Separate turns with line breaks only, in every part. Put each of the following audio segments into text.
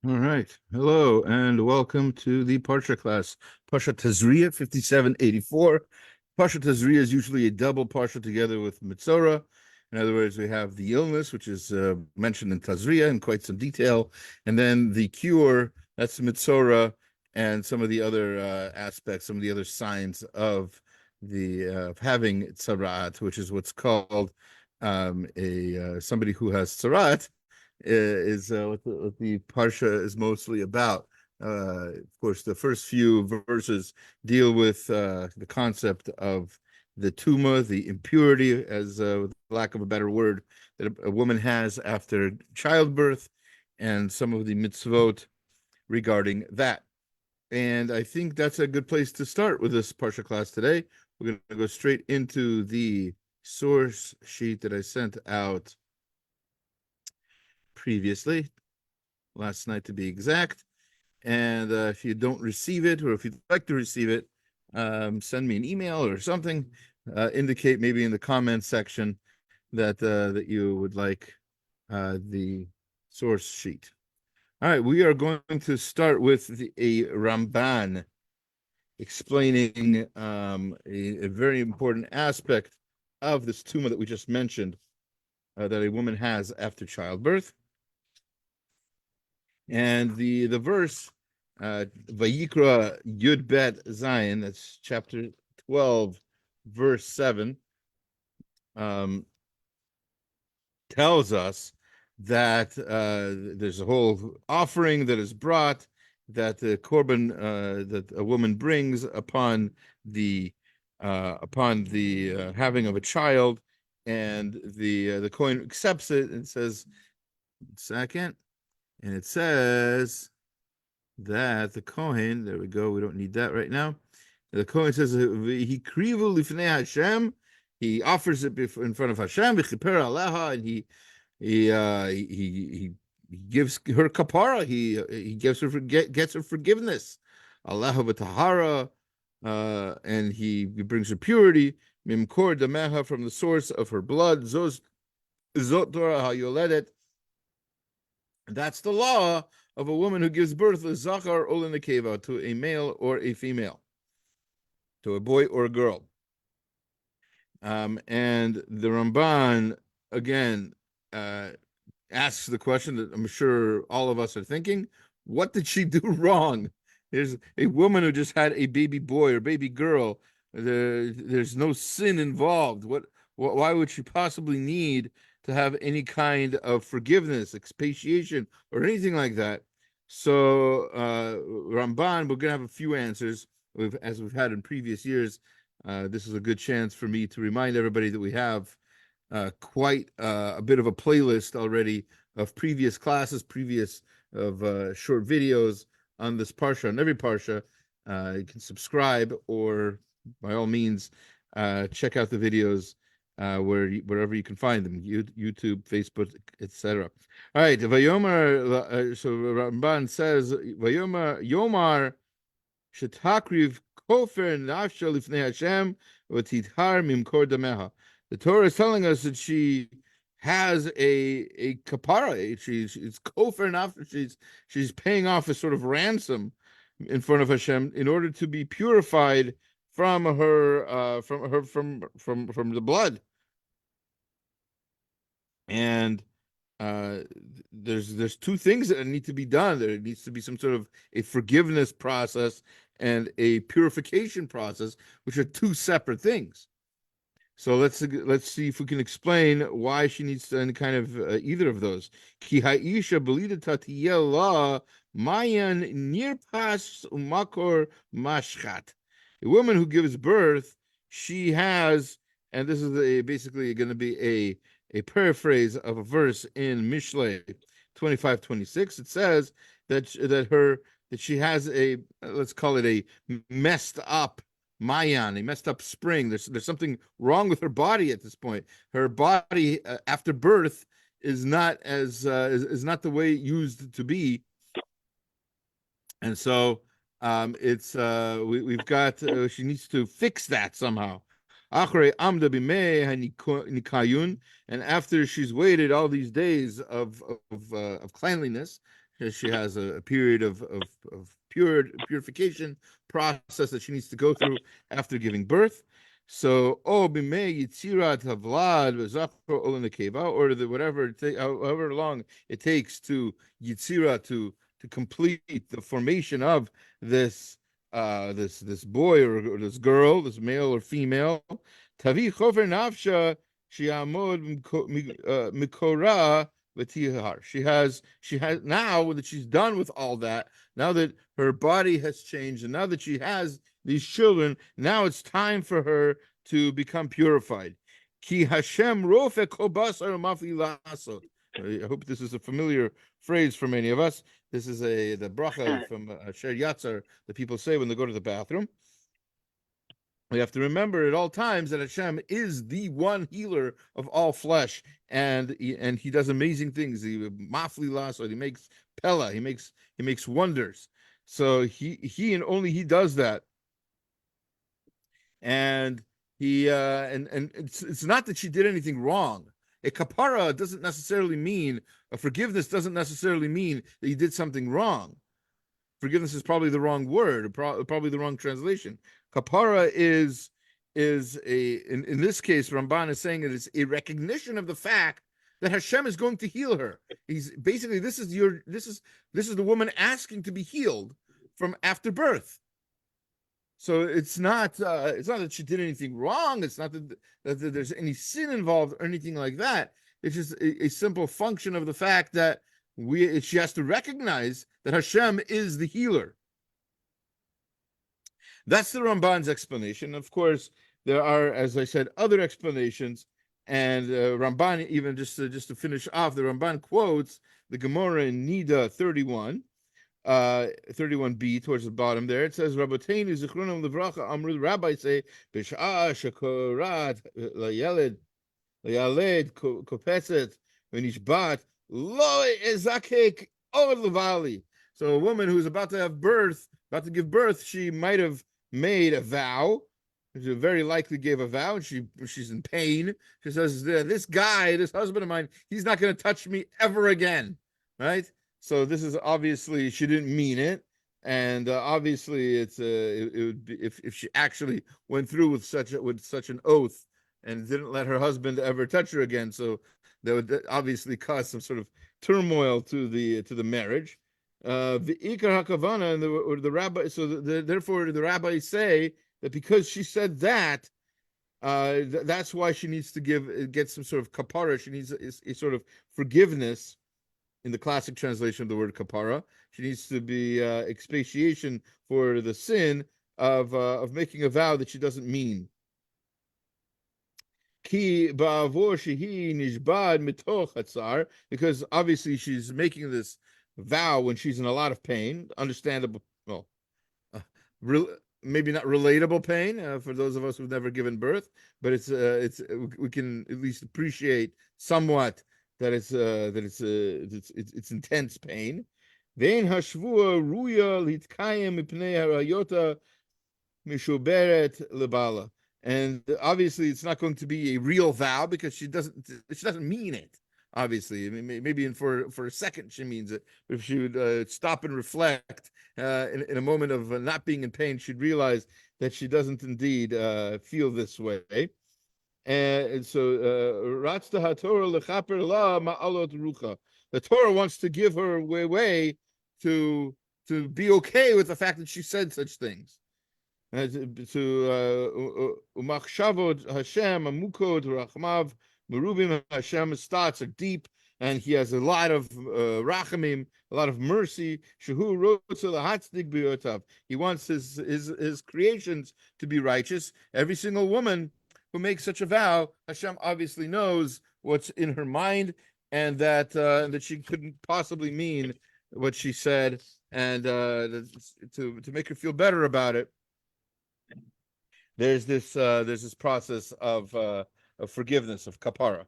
All right. Hello and welcome to the Parsha class. Parsha Tazria 5784. Parsha Tazria is usually a double Parsha together with Mitzorah. In other words, we have the illness, which is mentioned in Tazria in quite some detail, and then the cure, that's Mitzorah, and some of the other aspects, some of the other signs of the of having tzaraat, which is what's called a somebody who has tzaraat is what the parsha is mostly about. Of course, the first few verses deal with the concept of the tuma, the impurity, as with lack of a better word, that a woman has after childbirth, and some of the mitzvot regarding that. And I think that's a good place to start with this parsha class today. We're going to go straight into the source sheet that I sent out previously, last night to be exact. And if you don't receive it, or if you'd like to receive it, send me an email or something. Indicate maybe in the comments section that that you would like the source sheet. All right, we are going to start with a Ramban explaining a very important aspect of this tumah that we just mentioned, that a woman has after childbirth. And the verse, Vayikra Yud Bet Zion, that's chapter 12, verse 7, tells us that there's a whole offering that is brought, that the korban that a woman brings upon the having of a child, and the Kohen accepts it and says, second, and it says that the Kohen, there we go, we don't need that right now. The Kohen says, he krivu lifnei Hashem, he offers it in front of Hashem, and he gives her kapara, he gives her gets her forgiveness, Allah v'tahara, and he brings her purity, mimkor dameha, from the source of her blood, zot Torah hayoledet. That's the law of a woman who gives birth to zachar or nekeva, to a male or a female, to a boy or a girl. And the Ramban again asks the question that I'm sure all of us are thinking: what did she do wrong? There's a woman who just had a baby boy or baby girl. There's no sin involved. Why would she possibly need to have any kind of forgiveness, expiation, or anything like that? So Ramban, we're gonna have a few answers, as we've had in previous years. This is a good chance for me to remind everybody that we have quite a bit of a playlist already of previous classes, short videos on this parsha, on every parsha. You can subscribe, or by all means, check out the videos wherever you can find them, YouTube, Facebook, etc. All right, Vayomar. So Ramban says, Vayomar Yomar shetakriv kofer nafsha lifnei Hashem v'tidhar mimkor dameha. The Torah is telling us that she has a kapara. She's kofer nafsha. She's paying off a sort of ransom in front of Hashem in order to be purified from the blood. And there's two things that need to be done. There needs to be some sort of a forgiveness process and a purification process, which are two separate things. So let's see if we can explain why she needs any kind of either of those. Ki ha'isha belida tatiyela mayan nirpas umakor mashchat. A woman who gives birth, she has, and this is basically going to be a paraphrase of a verse in Mishlei 25:26. It says that she has a, let's call it a messed up Mayan, a messed up spring. There's something wrong with her body at this point. Her body after birth is not is not the way it used to be, and so we've got she needs to fix that somehow. And after she's waited all these days of cleanliness, She has a period of purification process that she needs to go through after giving birth. So, b'mei yitzirat havlad v'zachor olin nekeva, or whatever however long it takes to yitzira to complete the formation of this this boy or this girl, this male or female. Tavi chover nafsha shiamod mikora. She has now that she's done with all that, now that her body has changed, and now that she has these children, now it's time for her to become purified. Ki Hashem rofe kol basar mafli lasot. I hope this is a familiar phrase for many of us. This is the bracha from Asher Yatzar that people say when they go to the bathroom. We have to remember at all times that Hashem is the one healer of all flesh, and he does amazing things. He mafli lasot, he makes pella, he makes wonders. So he and only he does that. And he and it's not that she did anything wrong. A kapara doesn't necessarily mean a forgiveness. Doesn't necessarily mean that you did something wrong. Forgiveness is probably the wrong word, probably the wrong translation. Kapara is in this case, Ramban is saying that it's a recognition of the fact that Hashem is going to heal her. He's basically this is the woman asking to be healed from after birth. So it's not that she did anything wrong. It's not that there's any sin involved or anything like that. It's just a simple function of the fact that she has to recognize that Hashem is the healer. That's the Ramban's explanation. Of course, there are, as I said, other explanations. And Ramban, even just to finish off, the Ramban quotes the Gemara in Nida 31. 31b towards the bottom there. It says, Rabbeinu Zichronam Livracha Amru, the rabbis say, Bish'a Shakorat Layaled Kopetzet Venishbat Lo Ezakek Od Levali. So a woman who's about to give birth, she might have made a vow. She very likely gave a vow, and she's in pain. She says, this husband of mine, he's not going to touch me ever again, right? So this is obviously she didn't mean it, and obviously it would be if she actually went through with such an oath and didn't let her husband ever touch her again. So that would obviously cause some sort of turmoil to the marriage. The ikar hakavana and the rabbi. So therefore the rabbis say that because she said that, that's why she needs to get some sort of kapara. She needs a sort of forgiveness. In the classic translation of the word kapara, she needs to be expiation for the sin of making a vow that she doesn't mean. Ki ba'avor shehi nishbad mitoch hatzar, because obviously she's making this vow when she's in a lot of pain. Understandable, well, maybe not relatable pain for those of us who've never given birth, but it's we can at least appreciate somewhat that it's intense pain. Vein hashvua ruya litkayim mipnei harayota mishuberet lebala. And obviously, it's not going to be a real vow because she doesn't mean it. Obviously, I mean, maybe for a second she means it. But if she would stop and reflect in a moment of not being in pain, she'd realize that she doesn't indeed feel this way. And so, the Torah wants to give her way to be okay with the fact that she said such things. Umachshavot Hashem amukot rachmav merubim. Hashem's thoughts are deep, and He has a lot of rachamim, a lot of mercy. Shehu rotza lahatzdik b'yotav. He wants his creations to be righteous. Every single woman who makes such a vow, Hashem obviously knows what's in her mind, and that she couldn't possibly mean what she said, and to make her feel better about it. There's this process of forgiveness, of kapara.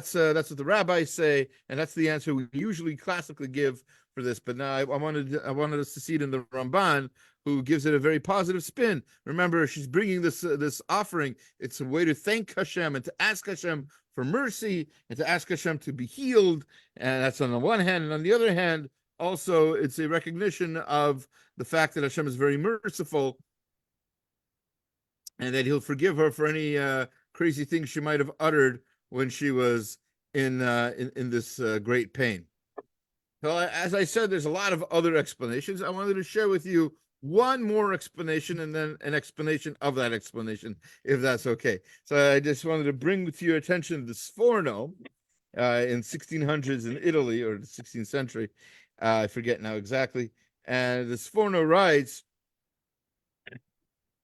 So that's what the rabbis say, and that's the answer we usually classically give for this. But now I wanted us to see it in the Ramban, who gives it a very positive spin. Remember, she's bringing this offering. It's a way to thank Hashem and to ask Hashem for mercy and to ask Hashem to be healed. And that's on the one hand, and on the other hand, also it's a recognition of the fact that Hashem is very merciful and that he'll forgive her for any crazy things she might have uttered when she was in this great pain. So as I said, there's a lot of other explanations. I wanted to share with you one more explanation and then an explanation of that explanation, if that's okay. So I just wanted to bring to your attention the Sforno in 1600s in Italy, or the 16th century. I forget now exactly. And the Sforno writes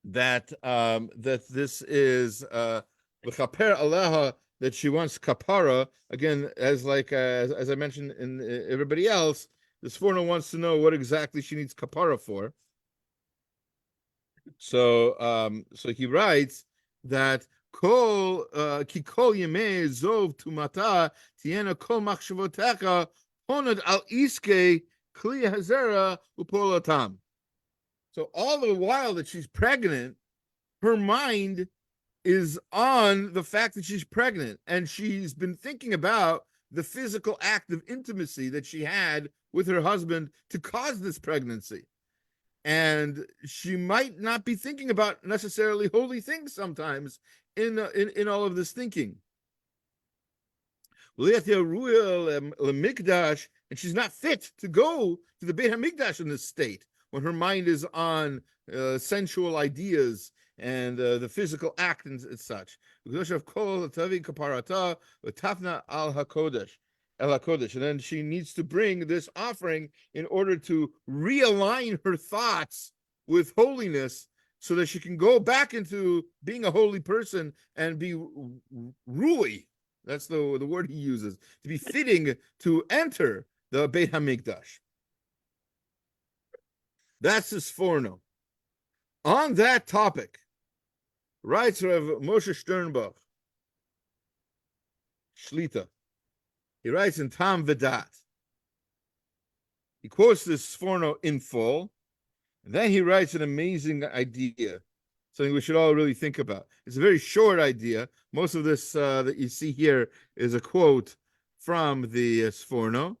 that that this is v'chaper aleha, that she wants kapara. Again, as I mentioned in everybody else, the Sforno wants to know what exactly she needs kapara for. So he writes that kol ki kol yemei zov tumata tiena kol machshavotecha honad al iske kli hazera upolatam. So all the while that she's pregnant, her mind is on the fact that she's pregnant, and she's been thinking about the physical act of intimacy that she had with her husband to cause this pregnancy. And she might not be thinking about necessarily holy things sometimes in all of this thinking. And she's not fit to go to the Beit HaMikdash in this state, when her mind is on sensual ideas and the physical act and such. And then she needs to bring this offering in order to realign her thoughts with holiness, so that she can go back into being a holy person and be ru'i. That's the word he uses, to be fitting to enter the Beit HaMikdash. That's his Sforno. On that topic, writes Rav Moshe Sternbach, Shlita. He writes in Tam Vedat. He quotes this Sforno in full, and then he writes an amazing idea, something we should all really think about. It's a very short idea. Most of this that you see here is a quote from the Sforno.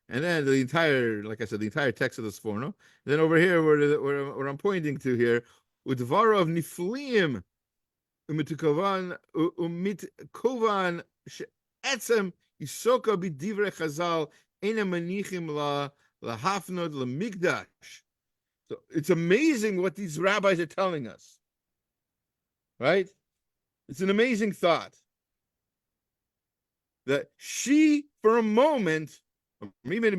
And then the entire, like I said, the entire text of the Sforno. Then over here, where I'm pointing to here, udvarov nifliim umitkovan she'etzem isoka b'divrei Chazal ena manichim lahafnod lemikdash. So it's amazing what these rabbis are telling us, right? It's an amazing thought that she, for a moment, maybe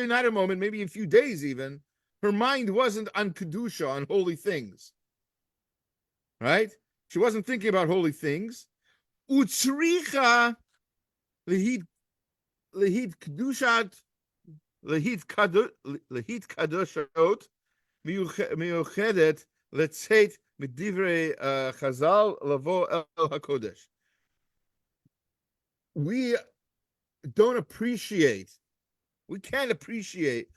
not a moment, maybe a few days even, her mind wasn't on Kedusha, on holy things. Right? She wasn't thinking about holy things. Utzricha lehit kedushat lehit kadoshot miyuchedet letzeit midivrei Chazal lavo el hakodesh. We can't appreciate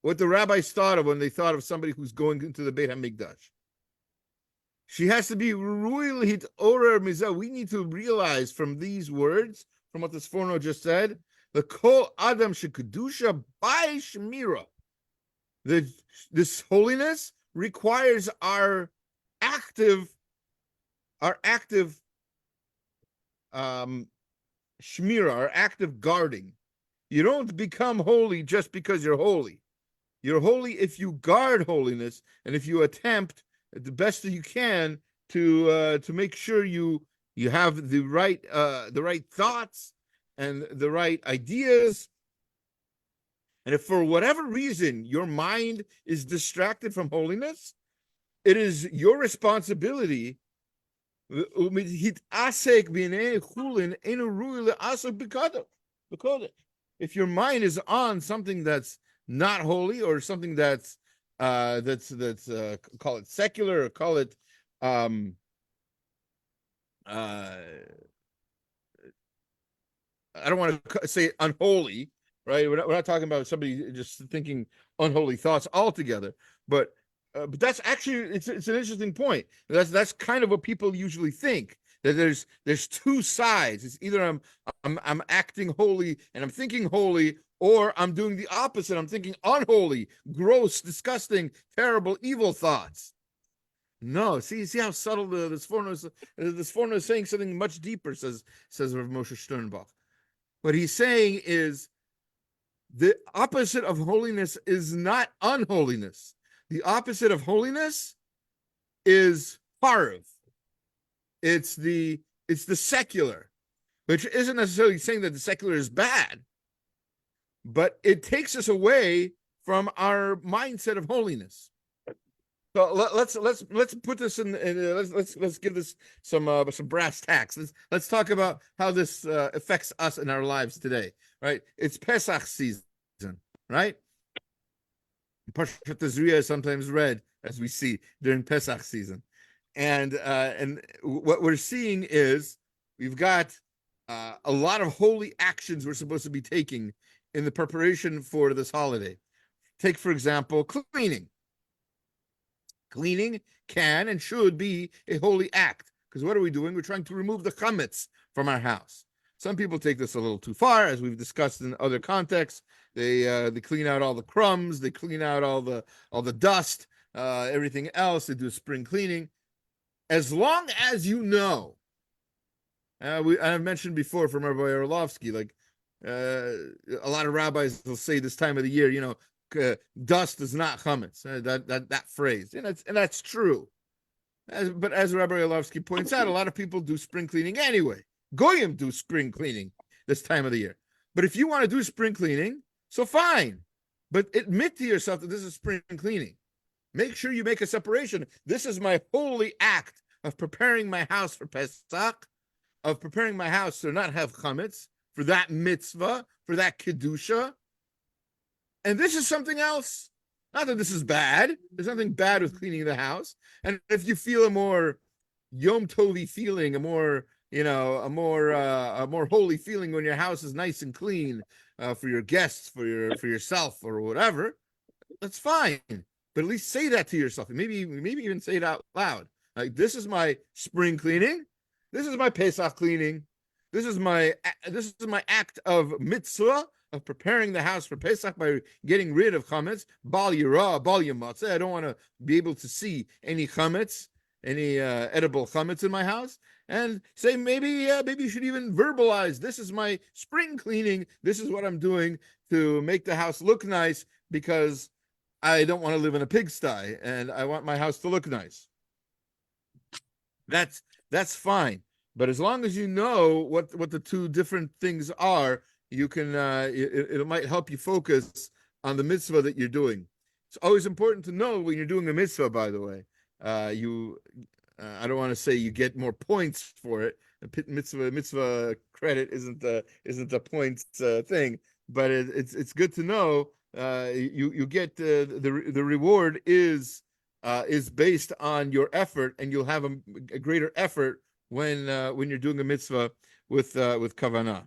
what the rabbis thought of when they thought of somebody who's going into the Beit HaMikdash. She has to be ru'il hit orer mizah. We need to realize from these words, from what the Sforno just said, the kol adam shekedusha by shmira. This holiness requires our active shmira, our active guarding. You don't become holy just because you're holy. You're holy if you guard holiness, and if you attempt the best that you can to make sure you have the right thoughts and the right ideas. And if for whatever reason your mind is distracted from holiness, it is your responsibility. If your mind is on something that's not holy, or something that's call it secular, or call it I don't want to say unholy, right? We're not talking about somebody just thinking unholy thoughts altogether, but that's actually it's an interesting point. That's kind of what people usually think, that there's two sides. It's either I'm acting holy and I'm thinking holy, Or I'm doing the opposite. I'm thinking unholy, gross, disgusting, terrible, evil thoughts. No, see how subtle this foreigner is. This foreigner is saying something much deeper, says Rav Moshe Sternbach. What he's saying is the opposite of holiness is not unholiness. The opposite of holiness is parv. It's the secular, which isn't necessarily saying that the secular is bad, but it takes us away from our mindset of holiness. So let's put this in. Let's give this some brass tacks. Let's talk about how this affects us in our lives today. Right? It's Pesach season, right? Parshat Tazria is sometimes read, as we see during Pesach season, and what we're seeing is we've got a lot of holy actions we're supposed to be taking in the preparation for this holiday. Take, for example, cleaning. Cleaning can and should be a holy act, because what are we doing? We're trying to remove the chametz from our house. Some people take this a little too far, as we've discussed in other contexts. They clean out all the crumbs, they clean out all the dust, everything else. They do spring cleaning. As long as you know, I've mentioned before from Rabbi Orlovsky, like a lot of rabbis will say this time of the year, dust is not chametz. That phrase, and that's true. But as Rabbi Orlovsky points out, a lot of people do spring cleaning anyway. Goyim do spring cleaning this time of the year. But if you want to do spring cleaning, so fine. But admit to yourself that this is spring cleaning. Make sure you make a separation. This is my holy act of preparing my house for Pesach, of preparing my house to not have chametz, for that mitzvah, for that kedusha. And this is something else. Not that this is bad. There's nothing bad with cleaning the house. And if you feel a more Yom Tovi feeling, a more holy feeling when your house is nice and clean for your guests, for yourself, or whatever, that's fine. But at least say that to yourself. Maybe even say it out loud. Like, this is my spring cleaning. This is my Pesach cleaning. This is my act of mitzvah, of preparing the house for Pesach by getting rid of chametz, bal yirah, bal yamatzeh. I don't want to be able to see any chametz, any edible chametz in my house. And say maybe you should even verbalize, this is my spring cleaning. This is what I'm doing to make the house look nice, because I don't want to live in a pigsty and I want my house to look nice. That's fine. But as long as you know what the two different things are, you can it might help you focus on the mitzvah that you're doing. It's always important to know when you're doing a mitzvah, by the way. I don't want to say you get more points for it. Mitzvah credit isn't a points thing, but it's good to know you get the reward is based on your effort, and you'll have a greater effort when you're doing a mitzvah with kavanah.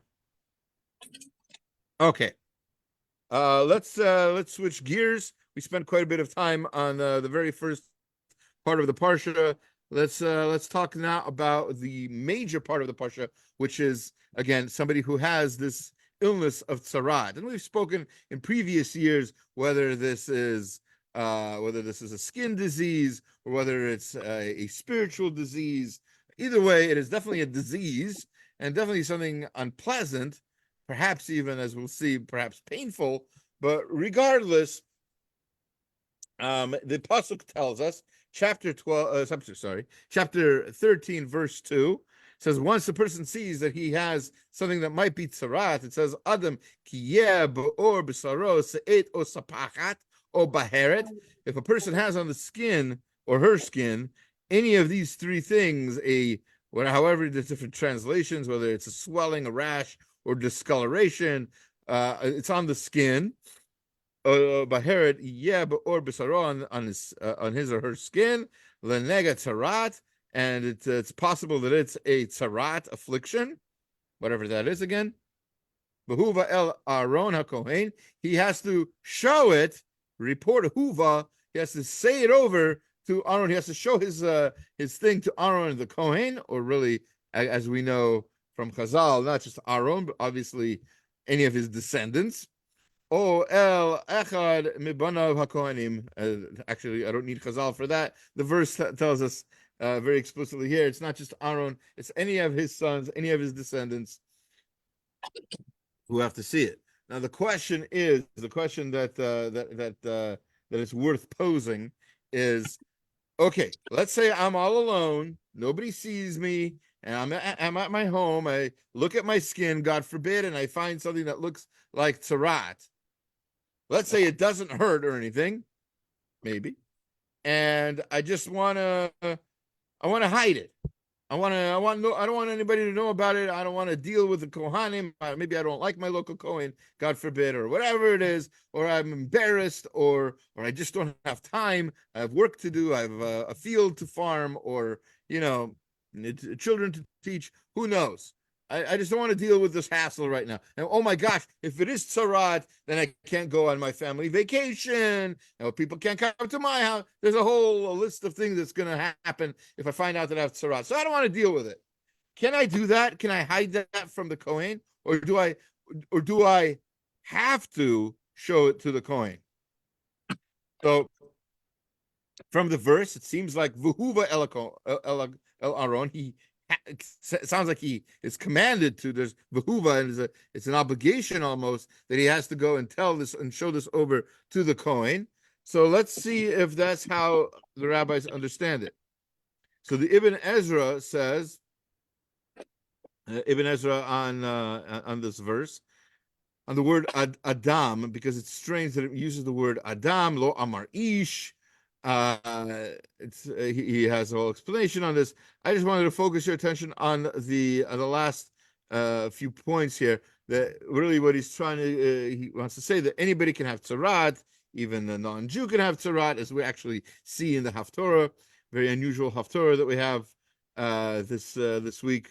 Okay, let's switch gears. We spent quite a bit of time on the very first part of the parsha. Let's talk now about the major part of the parsha, which is, again, somebody who has this illness of tzaraat. And we've spoken in previous years whether this is a skin disease or whether it's a spiritual disease. Either way, it is definitely a disease, and definitely something unpleasant, perhaps even, as we'll see, perhaps painful. But regardless, the pasuk tells us, chapter 13, verse 2, says, once the person sees that he has something that might be tzaraat, it says, Adam kiyeh be'or b'saro se'et o sapachat o baheret. If a person has on the skin or her skin any of these three things, however, there's different translations, whether it's a swelling, a rash, or discoloration, it's on the skin. Baheret yeh or b'saro, on his or her skin, lenega tzaraat, and it's possible that it's a tzaraat affliction, whatever that is again. Behuva el Aaron hakohen, he has to show it, report huva, he has to say it over to Aaron. He has to show his thing to Aaron the Kohen, or really, as we know from Chazal, not just Aaron, but obviously any of his descendants. O el echad mibanav hakohanim. Actually, I don't need Chazal for that. The verse tells us very explicitly here. It's not just Aaron; it's any of his sons, any of his descendants who have to see it. Now, the question that is worth posing is: okay, let's say I'm all alone, nobody sees me, and I'm at my home. I look at my skin, God forbid, and I find something that looks like tzaraat. Let's say it doesn't hurt or anything, maybe, and I just I want to hide it. I don't want anybody to know about it. I don't want to deal with the Kohanim. Maybe I don't like my local Kohen, God forbid, or whatever it is, or I'm embarrassed, or I just don't have time. I have work to do. I have a field to farm, or children to teach. Who knows? I just don't want to deal with this hassle right now. And oh my gosh, if it is tzaraat, then I can't go on my family vacation. People can't come to my house. There's a whole list of things that's going to happen if I find out that I have tzaraat. So I don't want to deal with it. Can I do that? Can I hide that from the Kohen, or do I have to show it to the Kohen? So from the verse, it seems like Vuhuva El Aaron. It sounds like he is commanded to. There's Vuhuva, and it's an obligation almost that he has to go and tell this and show this over to the Kohen. So let's see if that's how the rabbis understand it. So the Ibn Ezra says, Ibn Ezra on this verse, on the word Adam, because it's strange that it uses the word Adam, lo amar ish. He has a whole explanation on this. I just wanted to focus your attention on the last few points here. That really what he's trying to he wants to say that anybody can have tzaraat, even the non-Jew can have tzaraat, as we actually see in the Haftorah, very unusual Haftorah that we have this week.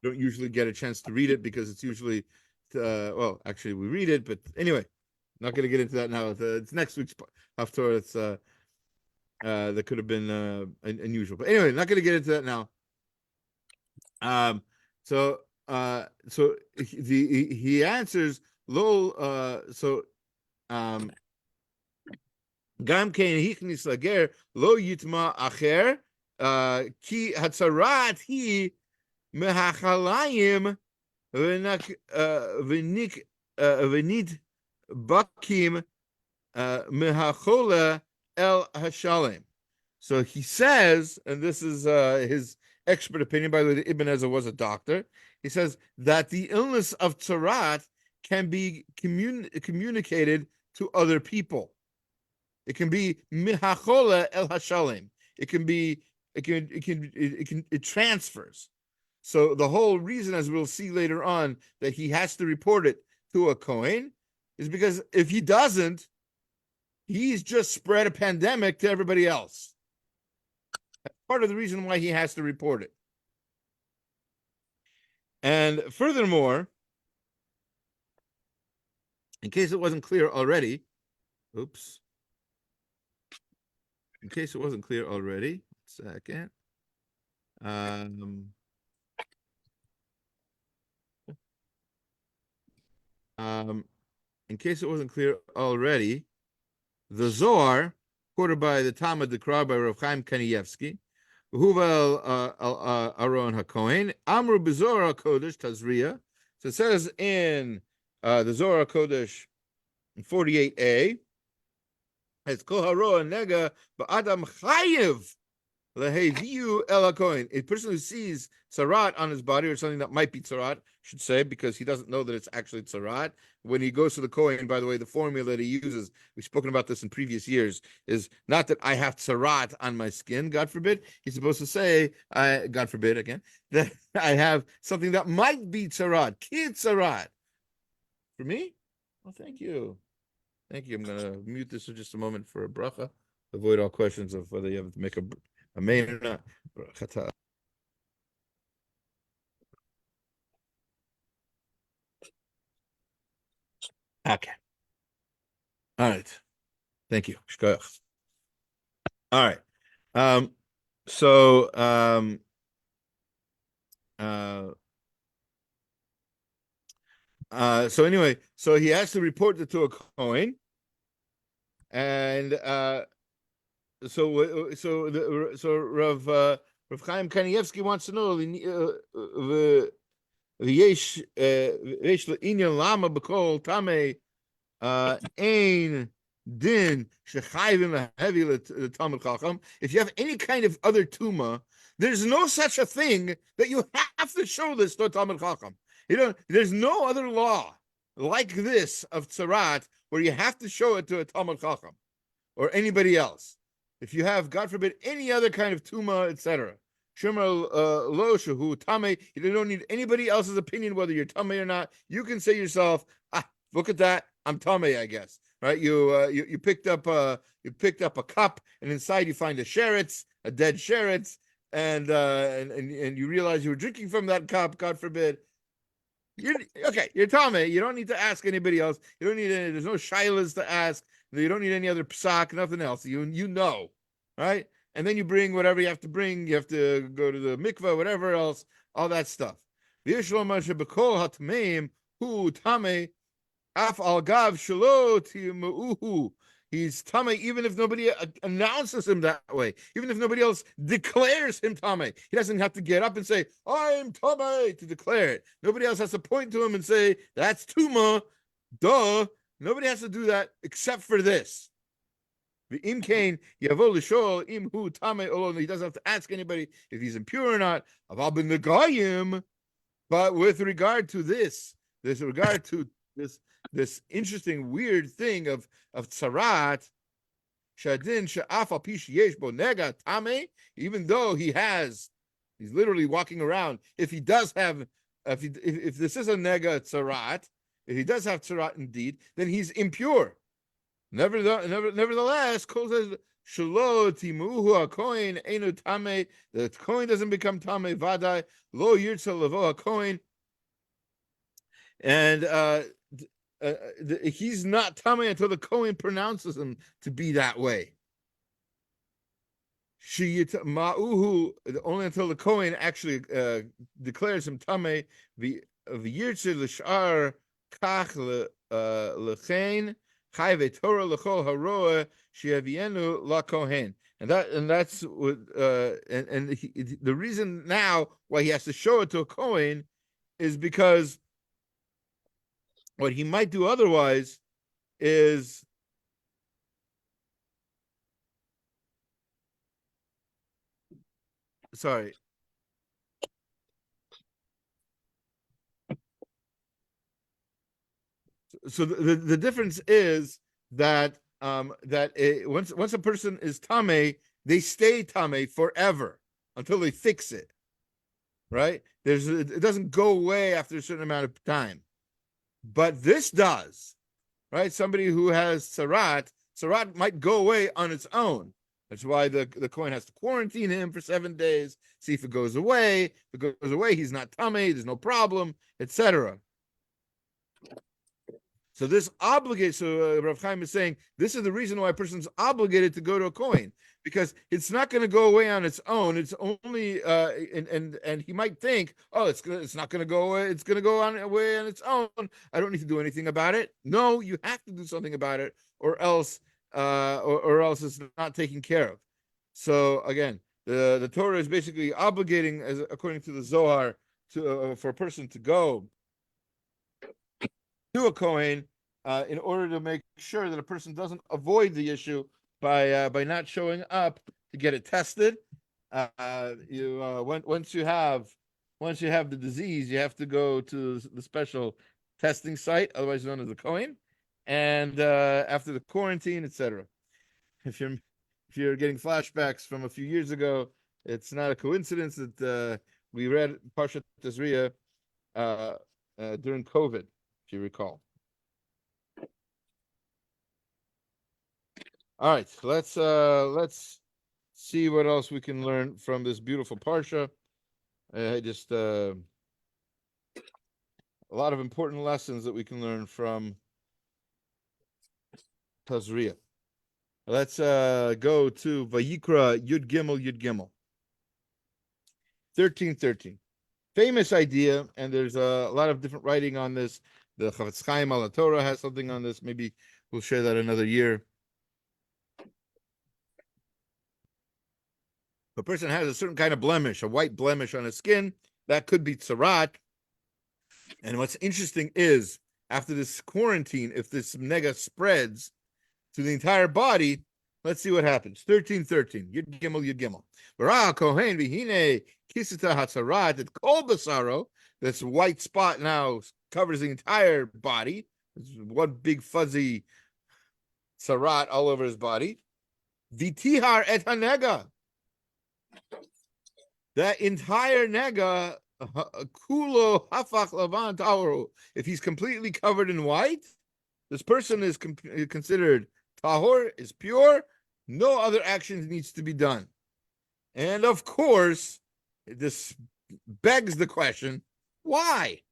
Don't usually get a chance to read it because it's usually well, actually we read it, but anyway, not going to get into that now. It's next week's Haftorah. It's that could have been unusual, but anyway, not going to get into that now. So he answers lo. Gam kein hichnis lager lo yitma acher ki hatzarat hi mehachalayim v'nik v'nid bakim mehachola el hashalem. So he says, and this is his expert opinion. By the way, Ibn Ezra was a doctor. He says that the illness of tzaraat can be communicated to other people. It can be mihachola el hashalem. It transfers. So the whole reason, as we'll see later on, that he has to report it to a Kohen is because if he doesn't, he's just spread a pandemic to everybody else. That's part of the reason why he has to report it. And furthermore, in case it wasn't clear already, in case it wasn't clear already, second. In case it wasn't clear already, the Zohar, quoted by the Talmud Dekra by Rav Chaim Kanievsky, Huvel Aaron HaKohen, Amru B'Zohar HaKodesh Tazria. So it says in the Zohar HaKodesh 48a, it's Kol Haro Nega Ba'adam Chayiv Leheviu El HaKohen. A person who sees tzaraat on his body, or something that might be tzaraat, should say, because he doesn't know that it's actually tzaraat. When he goes to the Kohen, by the way, the formula that he uses, we've spoken about this in previous years, is not that I have tzaraat on my skin, God forbid. He's supposed to say, God forbid again, that I have something that might be tzaraat, kid tzaraat. For me? Well, thank you. Thank you. I'm going to mute this for just a moment for a bracha. Avoid all questions of whether you have to make a main or not. Okay. All right. Thank you. All right. So So anyway, so he has to report it to a Kohen, and so Rav Chaim Kanievsky wants to know v'yesh le'inyan lama b'kol tamei ein din shechayvim heavy l'talmid chacham. If you have any kind of other tuma, there's no such a thing that you have to show this to a talmid chacham. There's no other law like this of tzaraat where you have to show it to a talmid chacham or anybody else. If you have, God forbid, any other kind of tuma, etc. Shemar lo shehu tamei. You don't need anybody else's opinion whether you're tamei or not. You can say yourself, look at that, I'm tamei, I guess. Right? You picked up a cup, and inside you find a dead sheretz, and you realize you were drinking from that cup. God forbid. You're tamei. You don't need to ask anybody else. You don't need there's no shilas to ask. You don't need any other psak, nothing else. You know, right? And then you bring whatever you have to bring. You have to go to the mikveh, whatever else, all that stuff. He's tamei even if nobody announces him that way, even if nobody else declares him tamei. He doesn't have to get up and say, I'm tamei, to declare it. Nobody else has to point to him and say, that's tuma, duh. Nobody has to do that except for this. The imkain yavo l'shol im hu tamei olo. He doesn't have to ask anybody if he's impure or not. Aval ben negayim. But with regard to this interesting weird thing of tzaraat, shadin she'af al pi sheyesh bo nega tamei. Even though he's literally walking around. If he does have, if this is a nega tzaraat. If he does have tzaraat indeed, then he's impure. Nevertheless, the kohen doesn't become tamei vadai lo yirtza levo kohen, and he's not tamei until the kohen pronounces him to be that way. Only until the kohen actually declares him tamei. V'yirtza l'shar kach lechein chayve Torah lechol haroa she'avienu lakohen, and that's what the reason now why he has to show it to a kohen is because what he might do otherwise is sorry. So the difference is that once a person is tamei, they stay tamei forever until they fix it, right? It doesn't go away after a certain amount of time, but this does, right? Somebody who has tzaraat might go away on its own. That's why the kohen has to quarantine him for 7 days, see if it goes away. If it goes away, he's not tamei, there's no problem, etc. So this obligates. So Rav Chaim is saying this is the reason why a person's obligated to go to a kohen, because it's not going to go away on its own. It's only and he might think, oh, it's not going to go away. It's going to go away on its own. I don't need to do anything about it. No, you have to do something about it, or else it's not taken care of. So again, the Torah is basically obligating, according to the Zohar, for a person to go to a kohen in order to make sure that a person doesn't avoid the issue by not showing up to get it tested. Once you have the disease, you have to go to the special testing site, otherwise known as the kohen, and after the quarantine, etc. If you're getting flashbacks from a few years ago, it's not a coincidence that we read Parshat Tazria during COVID, if you recall. All right, let's see what else we can learn from this beautiful parsha. Just a lot of important lessons that we can learn from Tazria. Let's go to Vayikra Yud Gimel 13:13. Famous idea, and there's a lot of different writing on this. The Chavetz Chaim al Torah has something on this. Maybe we'll share that another year. If a person has a certain kind of blemish, a white blemish on his skin, that could be tzaraat. And what's interesting is, after this quarantine, if this nega spreads to the entire body, let's see what happens. 13:13. Yud Gimel, Yud Gimel. Bara Kohen v'hine kisita hatzarat et kol basaro. This white spot now covers the entire body. It's one big fuzzy tzaraat all over his body. Vitihar et hanega. That entire nega, kulo hafach lavan tauru. If he's completely covered in white, this person is considered tahor, is pure. No other actions needs to be done. And of course, this begs the question, why?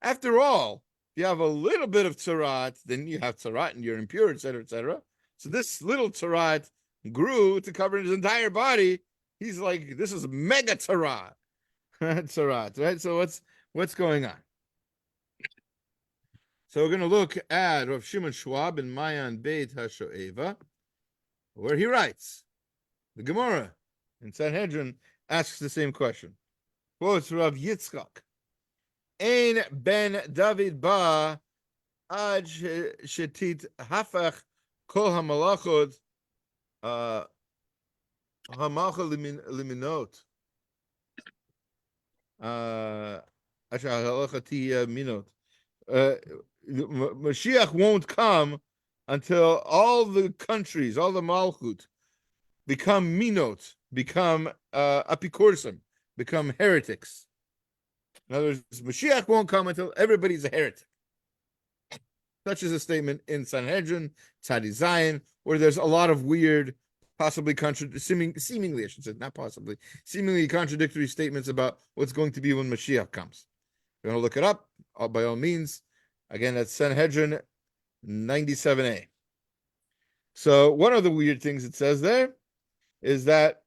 After all, if you have a little bit of tzaraat, then you have tzaraat and you're impure, etc., etc. So this little tzaraat grew to cover his entire body. He's like, this is mega tzaraat. Tzaraat, right? So what's going on? So we're going to look at Rav Shimon Schwab in Mayan Beit HaShoeva, where he writes, the Gemara in Sanhedrin asks the same question. Quotes Rav Yitzchak, Ein ben David ba ad shetit hafach kol hamalachot hamacha liminot asher halachati minot. Mashiach won't come until all the countries, all the malchut, become minot, become apikorsim, become heretics. In other words, Mashiach won't come until everybody's a heretic. Such is a statement in Sanhedrin, Tzadi Zion, where there's a lot of weird, possibly seemingly, I should say, not possibly, seemingly contradictory statements about what's going to be when Mashiach comes. If you want to look it up, by all means. Again, that's Sanhedrin 97a. So one of the weird things it says there is that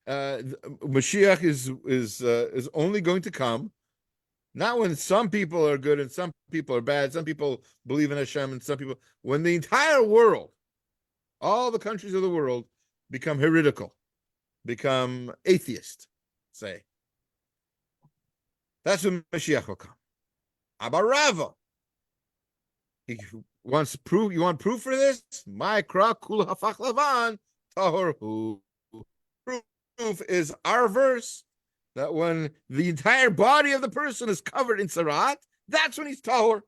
Mashiach is only going to come not when some people are good and some people are bad, some people believe in H-Shem and some people, when the entire world, all the countries of the world become heretical, become atheist, say. That's when Mashiach will come. Abarava. He wants proof. You want proof for this? My kra kul hafach lavan tahorhu. Proof is our verse that when the entire body of the person is covered in tzaraat, that's when he's tahor.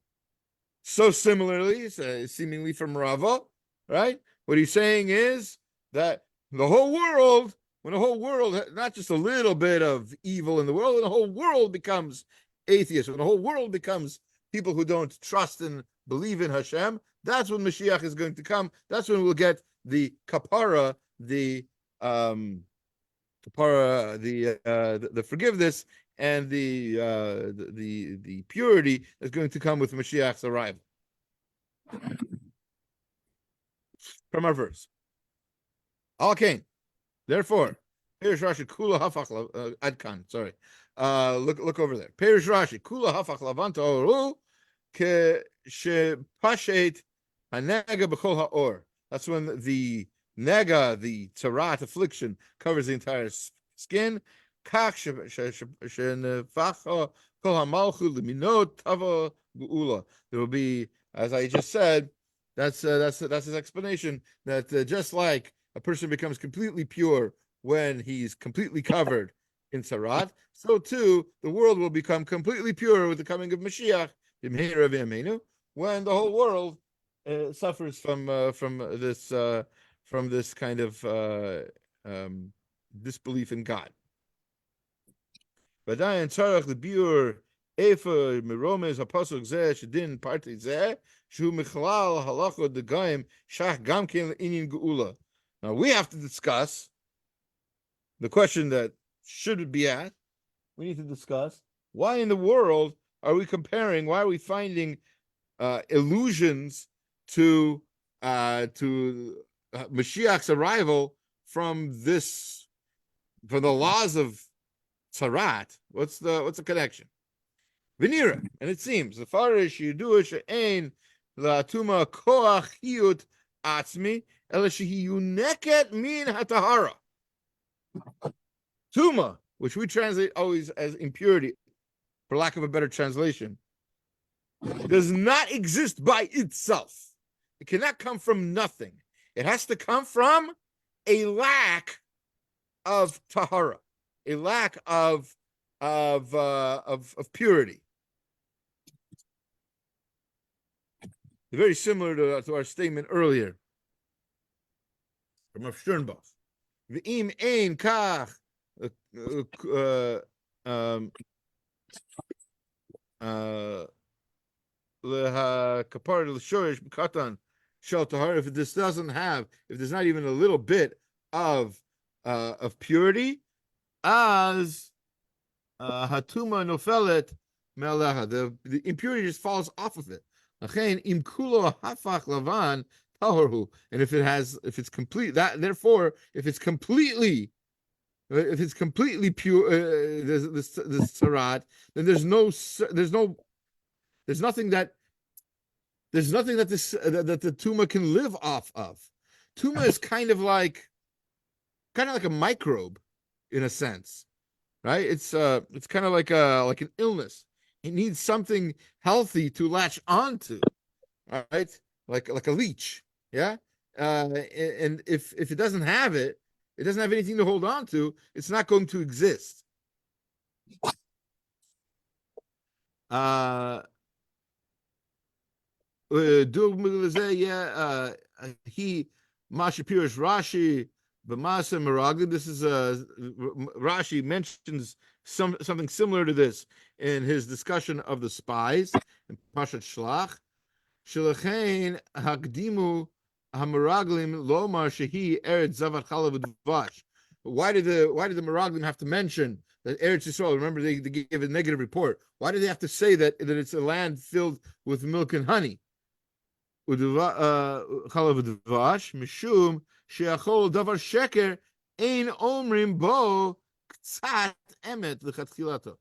So similarly, seemingly from Rava, right? What he's saying is that the whole world, when the whole world, not just a little bit of evil in the world, when the whole world becomes atheist, when the whole world becomes people who don't trust and believe in Hashem, that's when Mashiach is going to come. That's when we'll get the kapara, the forgiveness and the purity is going to come with Mashiach's arrival. From our verse, Al Kain. Therefore, Perish Rashi Kula Hafach Adkan. Sorry, look over there. Perish Rashi Kula Hafach Lavanta Oru Ke Shepashet Hanega B'Kol Haor. That's when the nega, the tzaraat affliction, covers the entire skin. Kach Shenefacha Kol Hamalchu Liminot Tava Geula. There will be, as I just said, that's his explanation. That just like a person becomes completely pure when he's completely covered in tzaraat, so too the world will become completely pure with the coming of Mashiach, when the whole world suffers from this kind of disbelief in God. V'dayin tzarach l'biur efer meromez hapasuk zeh shedin parti zeh shu michlal halachot degaim shach gam ken l'inyin geula. Now we have to discuss the question that should be asked. We need to discuss why in the world are we comparing? Why are we finding allusions to Mashiach's arrival from the laws of tzaraat? What's the connection? Venira, and it seems the farish yidua she'ein la'atuma koach hiyut atzmi ela shehi yuneket min hatahara. Tuma, which we translate always as impurity, for lack of a better translation, does not exist by itself. It cannot come from nothing. It has to come from a lack of tahara, a lack of purity. Very similar to our statement earlier from Sternbach. V'im ein kach if this doesn't have, if there's not even a little bit of purity, as hatuma nofelet me'aleha, the impurity just falls off of it. And if it's complete, that therefore, if it's completely pure, this tzaraat, then there's nothing that the tuma can live off of. Tuma is kind of like a microbe, in a sense, right? It's kind of like an illness. It needs something healthy to latch onto, right? Like a leech, yeah. And if it doesn't have it, it doesn't have anything to hold on to. It's not going to exist. He Mashapirish Rashi B'Masa Meraglim. This is Rashi mentions something similar to this in his discussion of the spies in Pashat Shlach. Shelachein Hakdimu Hameraglim Lomar Shehi Eretz Zavat Chalav Udvash. Why did the Meraglim have to mention that Eretz Yisrael? Remember, they gave a negative report. Why did they have to say that it's a land filled with milk and honey? Chalav Udvash Mishum Sheachol Davar Sheker Ein Omrim Bo Ktsat Emet L'Chatchilato.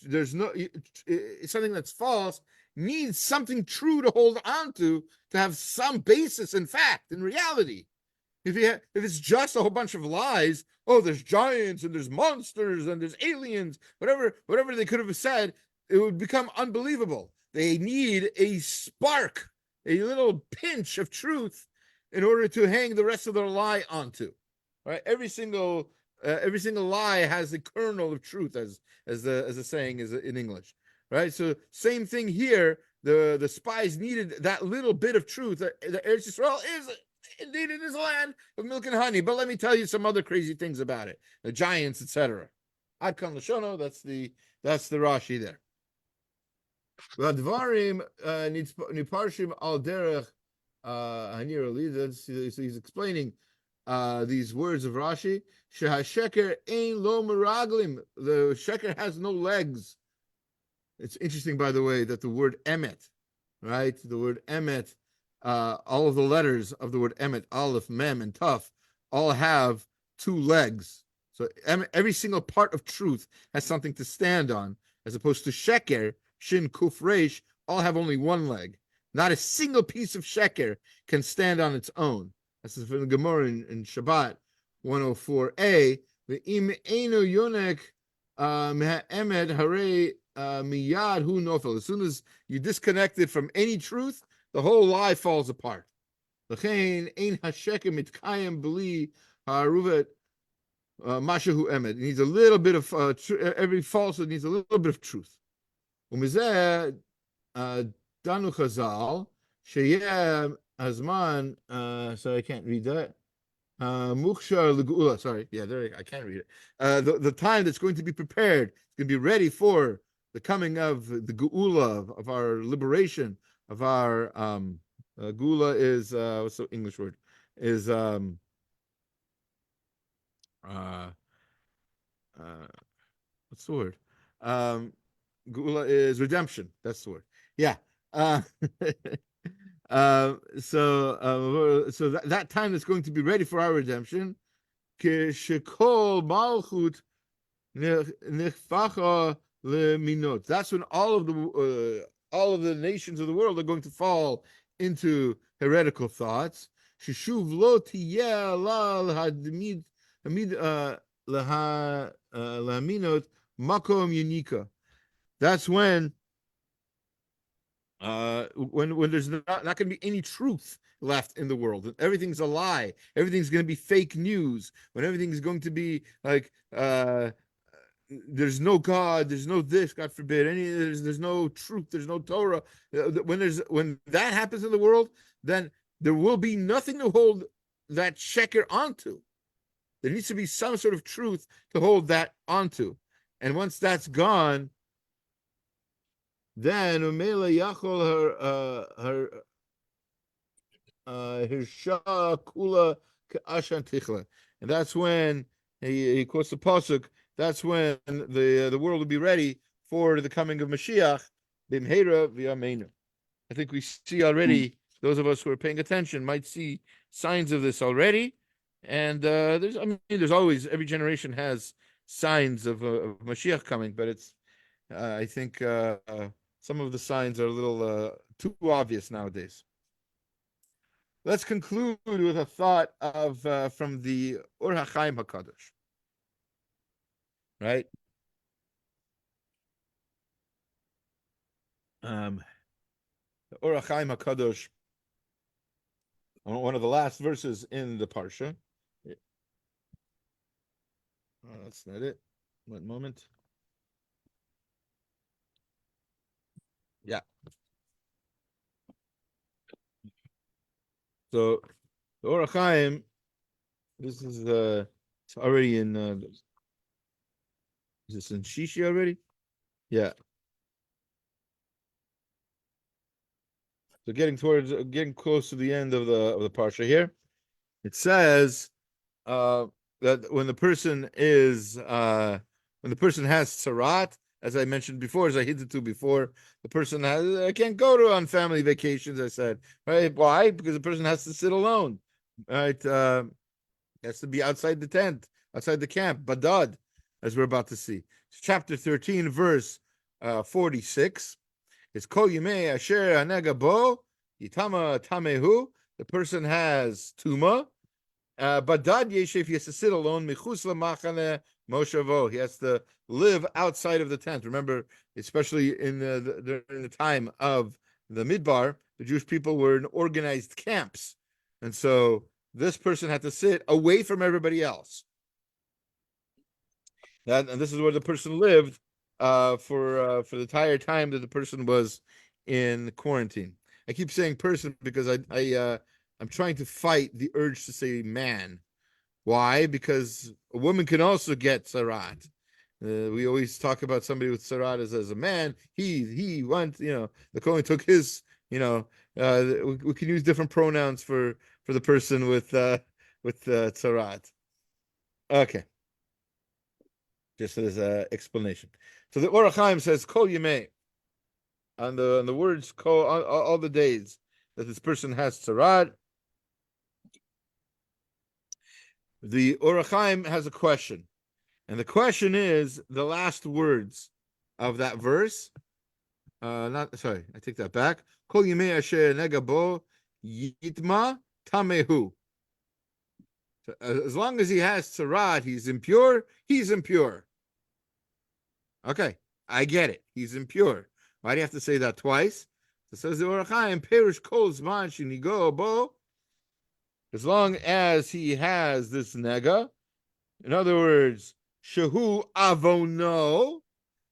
There's no, it's something that's false needs something true to hold on to have some basis in fact, in reality. If it's just a whole bunch of lies, oh, there's giants and there's monsters and there's aliens, whatever they could have said, it would become unbelievable. They need a spark, a little pinch of truth in order to hang the rest of their lie onto. Right? Every single lie has a kernel of truth, as the saying is in English. Right, so same thing here. The spies needed that little bit of truth. That Eretz Yisrael is indeed it is a land of milk and honey. But let me tell you some other crazy things about it: the giants, etc. Ad kan Lashono. That's the Rashi there. Vadvarim niparshim al derech hanir. So he's explaining these words of Rashi. Shehasheker ein lo meraglim. The sheker has no legs. It's interesting, by the way, that the word emet, right? The word emet, all of the letters of the word emet, aleph, mem, and taf, all have two legs. So every single part of truth has something to stand on, as opposed to sheker, shin, kuf, resh, all have only one leg. Not a single piece of sheker can stand on its own. This is from the Gemara in Shabbat 104a. The im eno yonek emet hare miyad hu nofel. As soon as you disconnect it from any truth, the whole lie falls apart. L'chein ein hasheker mitkayem b'li ha'aruvet mashahu emet. It needs a little bit of every falsehood needs a little bit of truth. Umizeh danu chazal sheyeh hazman. Sorry, I can't read that. Mukshar l'geula. Sorry, yeah, there I can't read it. The time that's going to be prepared, it's going to be ready for the coming of the geula of our liberation, of our geula is what's the English word? Is what's the word? Geula is redemption. That's the word. Yeah. So that time that's going to be ready for our redemption. Kishekol malchut nichfacha leminot. That's when all of the nations of the world are going to fall into heretical thoughts. Shishuv lo tiyeh la lahadmid lahaminot makom yunika. That's when there's not going to be any truth left in the world. Everything's a lie. Everything's going to be fake news. When everything's going to be like there's no God, there's no this, God forbid, there's no truth, there's no Torah. When that happens in the world, then there will be nothing to hold that sheker onto. There needs to be some sort of truth to hold that onto. And once that's gone, then Umela Yachol her Hirsha Kula Ashan Tichla. And that's when he quotes the pasuk. That's when the world will be ready for the coming of Mashiach. Bimheira v'yameinu. I think we see already. Those of us who are paying attention might see signs of this already. And there's always, every generation has signs of Mashiach coming, but it's I think some of the signs are a little too obvious nowadays. Let's conclude with a thought of from the Or HaChaim HaKadosh. Right? The Or HaChaim HaKadosh, one of the last verses in the Parsha. That's not it. One moment. Yeah. So the Or HaChaim, this is it's already in is this in Shishi already? Yeah. So getting close to the end of the parsha here, it says that when the person has tzaraat, as I mentioned before, as I hinted to before, the person can't go on family vacations. I said, right? Why? Because the person has to sit alone, right? Has to be outside the tent, outside the camp, badad, as we're about to see. Chapter 13, verse 46. It's kol yimei asher anega bo yitama tamehu. The person has tuma. Badad yeshev, he has to sit alone. Michus lamachane moshavo. He has to live outside of the tent. Remember, especially during the time of the Midbar, the Jewish people were in organized camps, and so this person had to sit away from everybody else. And this is where the person lived for the entire time that the person was in quarantine. I keep saying person because I'm trying to fight the urge to say man. Why? Because a woman can also get tzaraat. We always talk about somebody with tzaraat as a man. He went, the Kohen took his, we can use different pronouns for the person with tzaraat. Okay. Just as an explanation. So the Or HaChaim says, Kol Yemei, on the words Kol, all the days that this person has tzaraat. The Or HaChaim has a question. And the question is the last words of that verse. I take that back. Kol Yemei asher nega bo yitma tamehu. So, as long as he has tzaraat, he's impure. Okay, I get it. He's impure. Why do you have to say that twice? It says the Or HaChaim perish kol zman shenigo bo. As long as he has this nega, in other words, shehu avono,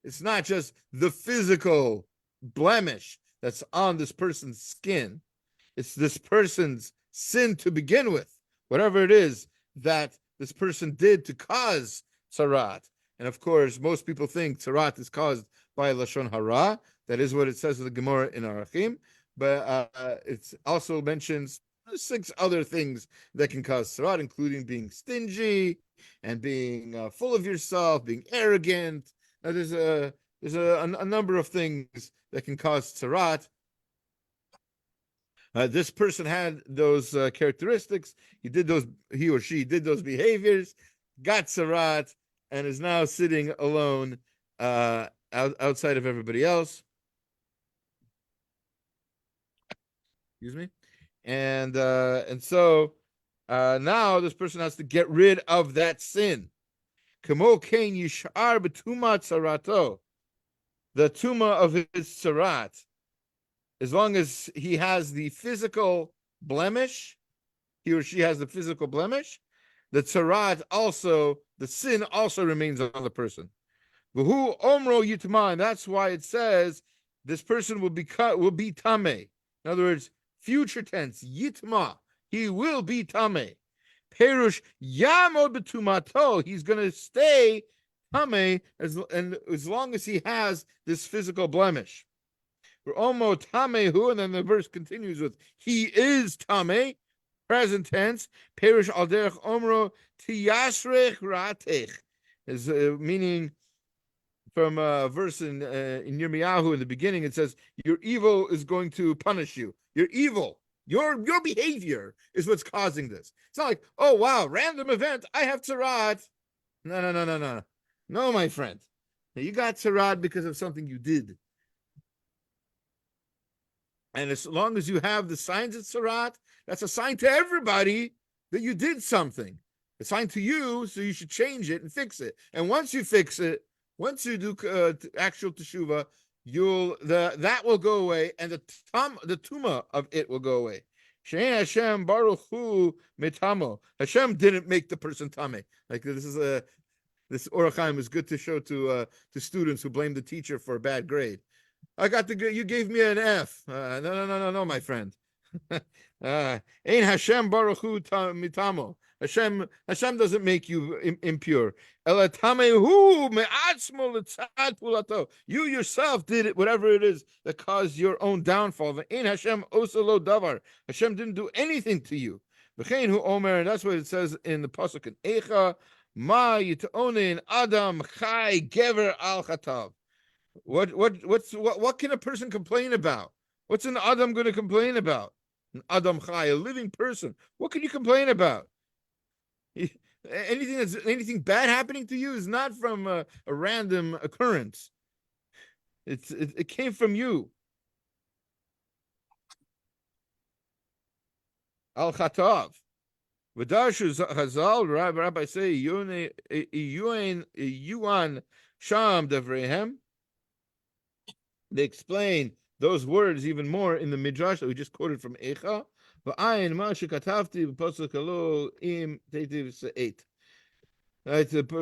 it's not just the physical blemish that's on this person's skin. It's this person's sin to begin with, whatever it is that this person did to cause tzaraat. And of course, most people think tzaraat is caused by lashon hara. That is what it says in the Gemara in Arachim. But it also mentions 6 other things that can cause tzaraat, including being stingy and being full of yourself, being arrogant. Now, there's a number of things that can cause tzaraat. This person had those characteristics. He or she did those behaviors, got tzaraat, and is now sitting alone outside of everybody else. Excuse me. And so now this person has to get rid of that sin. Kamo kain yishar b'tuma tzarato, the tuma of his tzaraat, as long as he has the physical blemish, he or she has the physical blemish, the tzaraat also, the sin also remains on the person. V'hu omro yitma, and that's why it says this person will be tameh. In other words, future tense, yitma, he will be tameh. Perush yamod betumato, he's going to stay tameh as long as he has this physical blemish. Omo tamehu, and then the verse continues with he is tameh, present tense. Perush al derech omro tiyasrech ratech, is meaning from a verse in Yirmiyahu in the beginning. It says your evil is going to punish you. Your evil, your behavior is what's causing this. It's not like, oh wow, random event, I have tzaraat. No, my friend, you got tzaraat because of something you did. And as long as you have the signs of tzaraat, that's a sign to everybody that you did something. A sign to you, so you should change it and fix it. And once you fix it, once you do actual teshuvah, that will go away, and the tuma of it will go away. Shein Hashem baruch hu mitamo. Hashem didn't make the person tameh. Like this Orach Chaim is good to show to students who blame the teacher for a bad grade. I got the good. You gave me an F. No, my friend. Ein Hashem baruch hu mitamo. Hashem doesn't make you impure. You yourself did it, whatever it is that caused your own downfall. Hashem didn't do anything to you. And that's what it says in the pasuk in Eicha. Ma yitonin Adam chai gever al chatav. What can a person complain about? What's an Adam going to complain about? An Adam chai, a living person. What can you complain about? Anything bad happening to you is not from a random occurrence. It came from you. Al chatav. V'darshu Chazal, Rabbi say yuan sham devrehem. They explain those words even more in the midrash that we just quoted from Eicha. Right,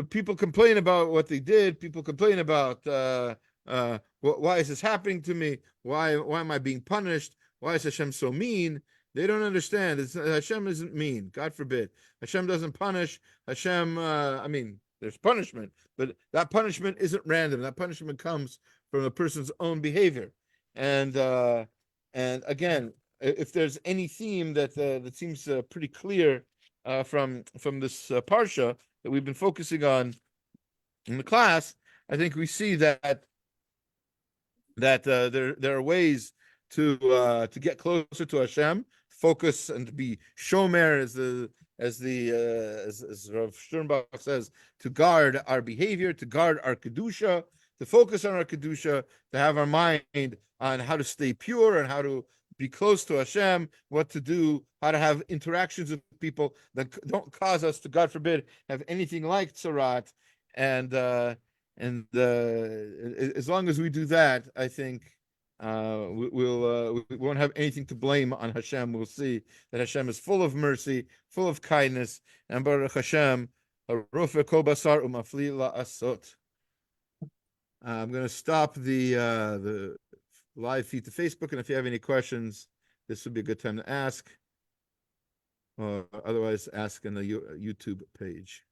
people complain about what they did. People complain about why is this happening to me? Why am I being punished? Why is Hashem so mean? They don't understand. Hashem isn't mean. God forbid. Hashem doesn't punish. Hashem, there's punishment, but that punishment isn't random. That punishment comes from a person's own behavior. And again, if there's any theme that seems pretty clear from this parsha that we've been focusing on in the class, I think we see that there are ways to get closer to Hashem, focus and to be shomer, as Rav Sternbach says, to guard our behavior, to guard our kedusha, to focus on our kedusha, to have our mind on how to stay pure and how to be close to Hashem, what to do, how to have interactions with people that don't cause us to, God forbid, have anything like tzaraat. And as long as we do that, I think we won't have anything to blame on Hashem. We'll see that Hashem is full of mercy, full of kindness, and Baruch Hashem, Rofe kol basar umafli la'asot. I'm going to stop the live feed to Facebook, and if you have any questions, this would be a good time to ask, or otherwise ask in the YouTube page.